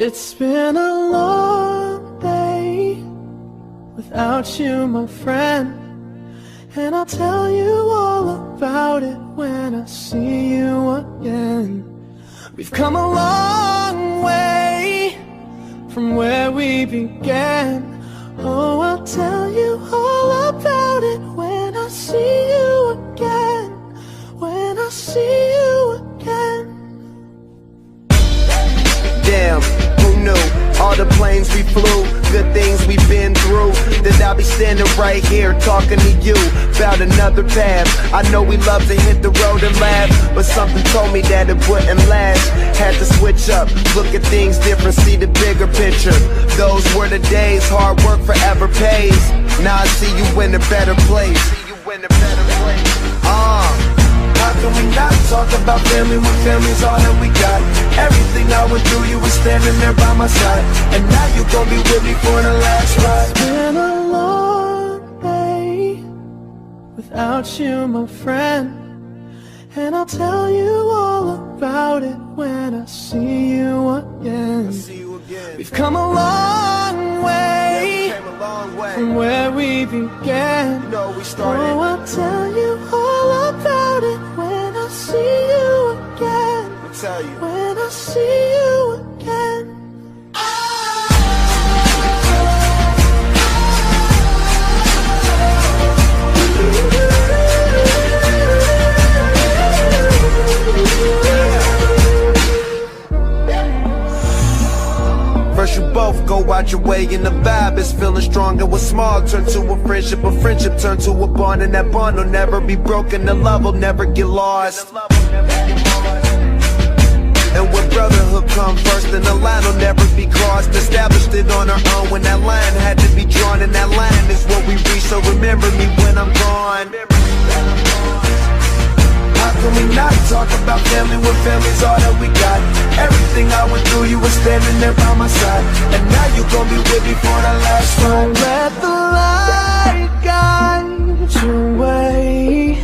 It's been a long day without you, my friend, and I'll tell you all about it when I see you again. We've come a long way from where we began. Oh, I'll tell you all about it when I see you again. When I see you again. Damn, who knew? All the planes we flew, good things we've been through, that I'll be standing right here talking to you about another path. I know we love to hit the road and laugh, but something told me that it wouldn't last. Had to switch up, look at things different, see the bigger picture. Those were the days, hard work forever pays. Now I see you in a better place. How can we not talk about family when family's all that we got? Everything I went through, you were standing there by my side, and now you gon' be with me for the last ride. It's been a long day without you, my friend, and I'll tell you all about it when I see you again. We've come a long way from where we began. Oh, I'll tell you all about it when I see you again. When I see you again. First you both go out your way and the vibe is feeling strong. And what's small turn to a friendship turn to a bond, and that bond will never be broken, the love will never get lost. And when brotherhood come first, then the line will never be crossed. Established it on our own when that line had to be drawn, and that line is what we reach, so remember me when I'm gone. How can we not talk about family when family's all that we got? Everything I went through, you were standing there by my side, and now you gon' be with me for the last ride. Don't let the light guide your way.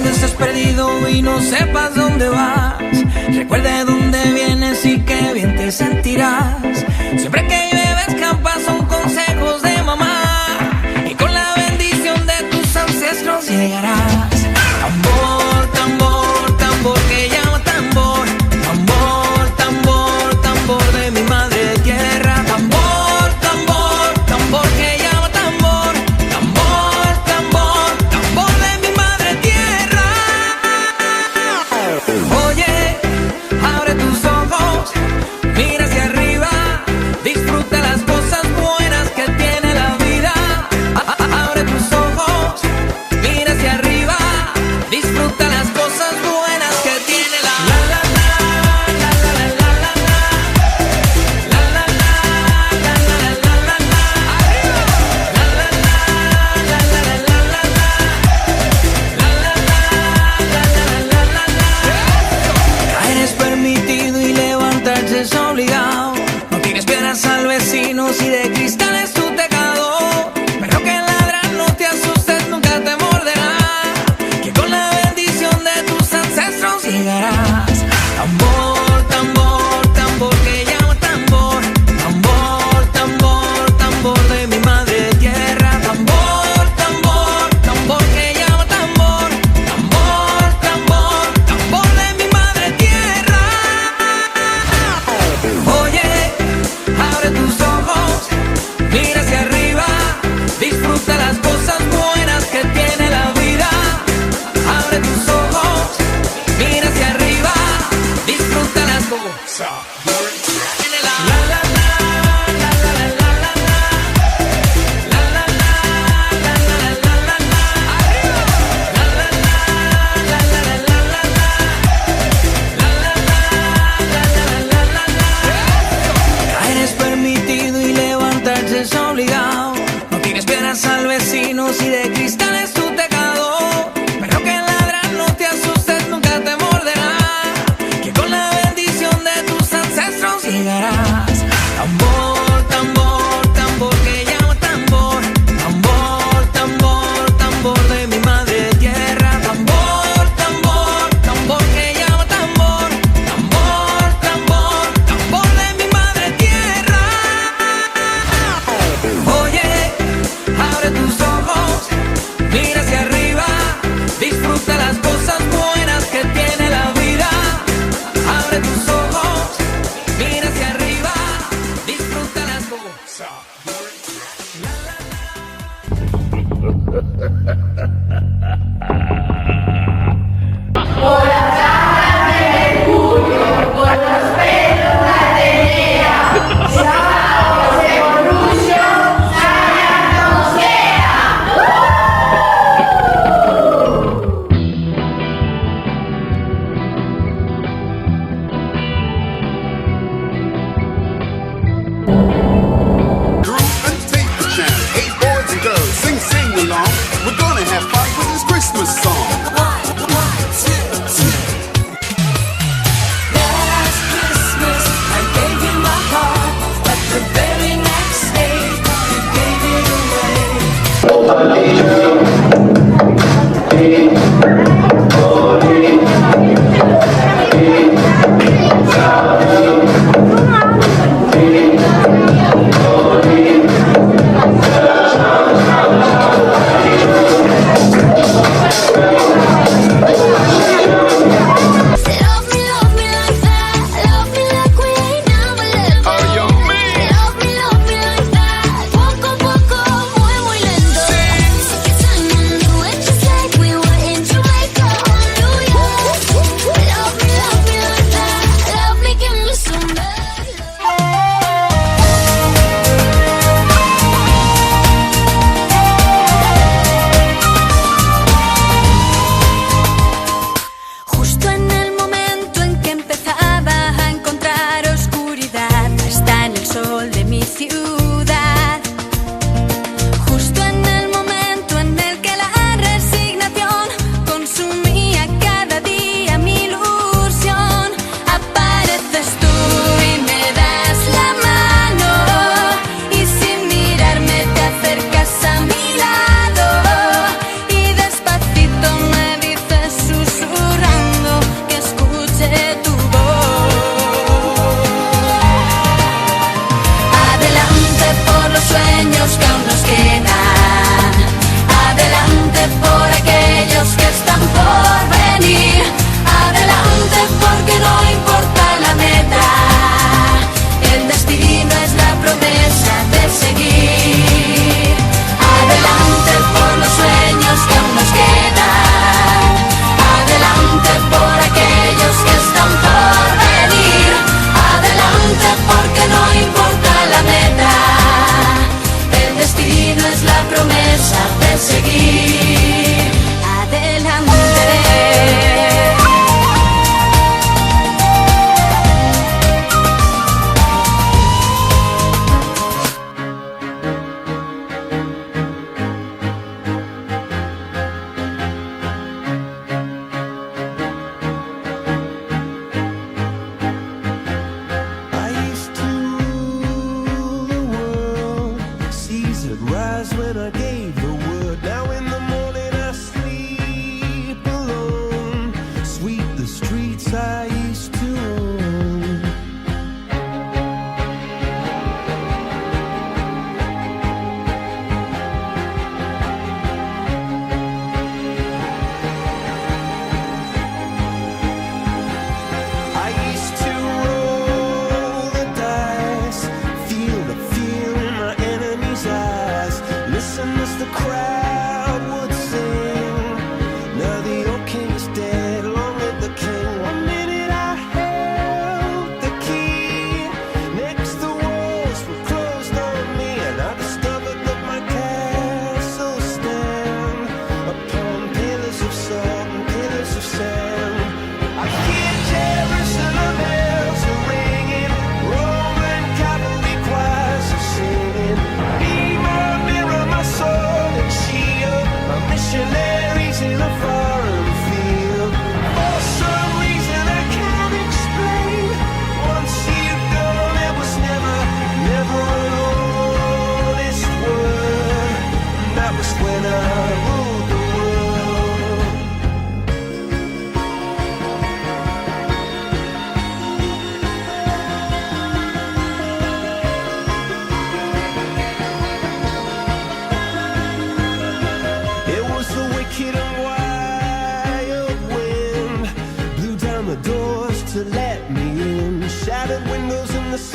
Cuando estés perdido y no sepas dónde vas, recuerda de dónde vienes y qué bien te sentirás. Siempre que llueve escampa son consejos de mamá, y con la bendición de tus ancestros llegarás. Tambor, tambor, tambor que llama tambor. Tambor, tambor, tambor de mi madre tierra. Tambor, tambor, tambor que llama tambor. Tambor, tambor, tambor de mi madre tierra. Oye, abre tus ojos, mira hacia arriba, disfruta las cosas buenas que tiene la vida. Abre tus ojos, mira hacia arriba, disfruta las cosas buenas que tiene la vida. Caer es permitido y levantarse es obligado. No tienes piedras al vecino si de cristal es tu tecado. Pero que ladran, no te asustes, nunca te morderá, que con la bendición de tus ancestros llegarás. Tambor, tambor, tambor que llama tambor. Tambor, tambor, tambor de mi madre tierra. Tambor, tambor, tambor que llama tambor. Tambor, tambor, tambor de mi madre tierra. Oye, abre tus ojos, mira hacia arriba, disfruta las cosas buenas que tiene la vida. Abre tus ojos, mira hacia arriba, disfruta las cosas. Tiene la la la la la la la la la la la la la la la la arriba la la la la la la la la la la la. Caer es permitido y levantarse es obligado. No tienes piedras al vecino si de cristal es tu tecado. Pero que ladran, no te asustes, nunca te morderá, que con la bendición de tus ancestros llegarás. Tambor, tambor, tambor que llama tambor. Tambor, tambor, tambor de mi madre tierra. Tambor, tambor, tambor que llama tambor. Tambor, tambor, tambor de mi madre tierra. Oye, abre tus ojos, mira hacia arriba, disfruta las cosas buenas que tiene la vida. Abre tus ojos, mira hacia arriba, disfruta las cosas.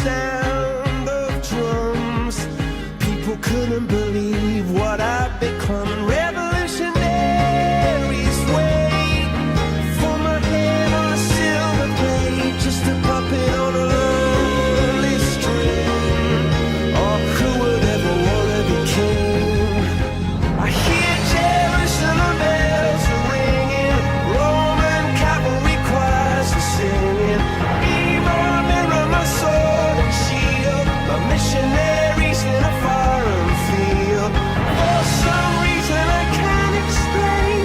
sound of drums. People couldn't believe what I'd become. Revolutionaries wait for my head on a silver plate, just a puppet on a lonely string. Oh, who would ever wanna be king? I hear Jerusalem bells are ringing, Roman cavalry choirs are singing. Be my mirror, my sword and shield, my missionaries in a foreign field. For some reason I can't explain,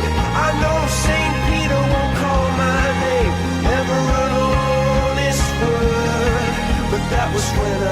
I know St. Peter won't call my name ever alone this word, but that was when I